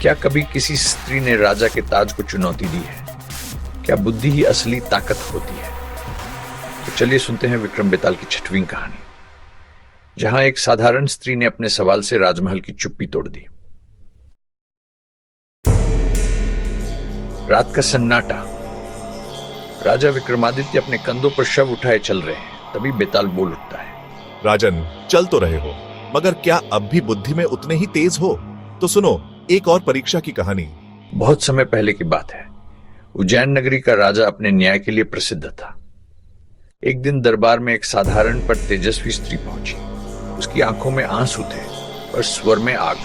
क्या कभी किसी स्त्री ने राजा के ताज को चुनौती दी है? क्या बुद्धि ही असली ताकत होती है? तो चलिए सुनते हैं विक्रम बेताल की 6वीं कहानी, जहां एक साधारण स्त्री ने अपने सवाल से राजमहल की चुप्पी तोड़ दी। रात का सन्नाटा। राजा विक्रमादित्य अपने कंधों पर शव उठाए चल रहे हैं। तभी बेताल बोल उठता है, राजन, चल तो रहे हो, मगर क्या अब भी बुद्धि में उतने ही तेज हो? तो सुनो एक और परीक्षा की कहानी। बहुत समय पहले की बात है। उज्जैन नगरी का राजा अपने न्याय के लिए प्रसिद्ध था। एक दिन दरबार में एक साधारण पर तेजस्वी स्त्री पहुंची। उसकी आंखों में आंसू थे और स्वर में आग।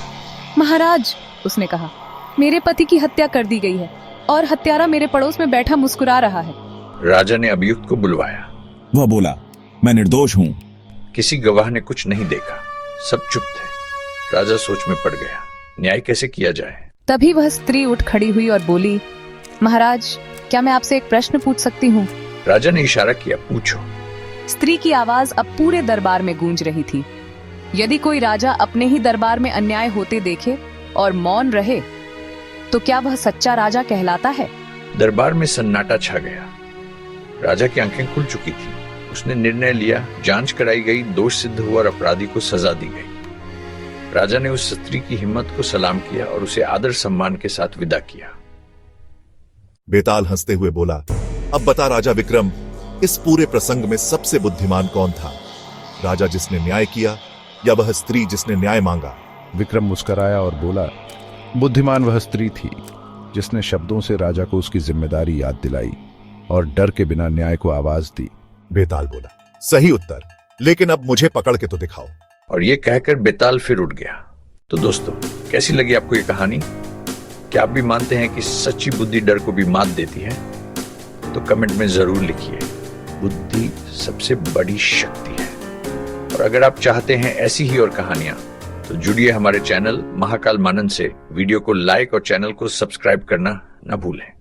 महाराज, उसने कहा, मेरे पति की हत्या कर दी गई है और हत्यारा मेरे पड़ोस में बैठा मुस्कुरा रहा है। राजा ने अभियुक्त को बुलवाया। वह बोला, मैं निर्दोष हूँ। किसी गवाह ने कुछ नहीं देखा। सब चुप थे। राजा सोच में पड़ गया, न्याय कैसे किया जाए। तभी वह स्त्री उठ खड़ी हुई और बोली, महाराज, क्या मैं आपसे एक प्रश्न पूछ सकती हूँ? राजा ने इशारा किया, पूछो। स्त्री की आवाज अब पूरे दरबार में गूंज रही थी। यदि कोई राजा अपने ही दरबार में अन्याय होते देखे और मौन रहे, तो क्या वह सच्चा राजा कहलाता है? दरबार में सन्नाटा छा गया। राजा की आंखें खुल चुकी थी। उसने निर्णय लिया, जांच कराई गई, दोष सिद्ध हुआ और अपराधी को सजा दी गई। राजा ने उस स्त्री की हिम्मत को सलाम किया और उसे आदर सम्मान के साथ विदा किया। बेताल हंसते हुए बोला, अब बता राजा विक्रम, इस पूरे प्रसंग में सबसे बुद्धिमान कौन था? राजा जिसने न्याय किया या वह स्त्री जिसने न्याय मांगा? विक्रम मुस्कुराया और बोला, बुद्धिमान वह स्त्री थी जिसने शब्दों से राजा को उसकी जिम्मेदारी याद दिलाई और डर के बिना न्याय को आवाज दी। बेताल बोला, सही उत्तर, लेकिन अब मुझे पकड़ के तो दिखाओ। और ये कहकर बेताल फिर उठ गया। तो दोस्तों, कैसी लगी आपको ये कहानी? क्या आप भी मानते हैं कि सच्ची बुद्धि डर को भी मात देती है? तो कमेंट में जरूर लिखिए। बुद्धि सबसे बड़ी शक्ति है। और अगर आप चाहते हैं ऐसी ही और कहानियां, तो जुड़िए हमारे चैनल महाकाल मानन से। वीडियो को लाइक और चैनल को सब्सक्राइब करना न भूलें।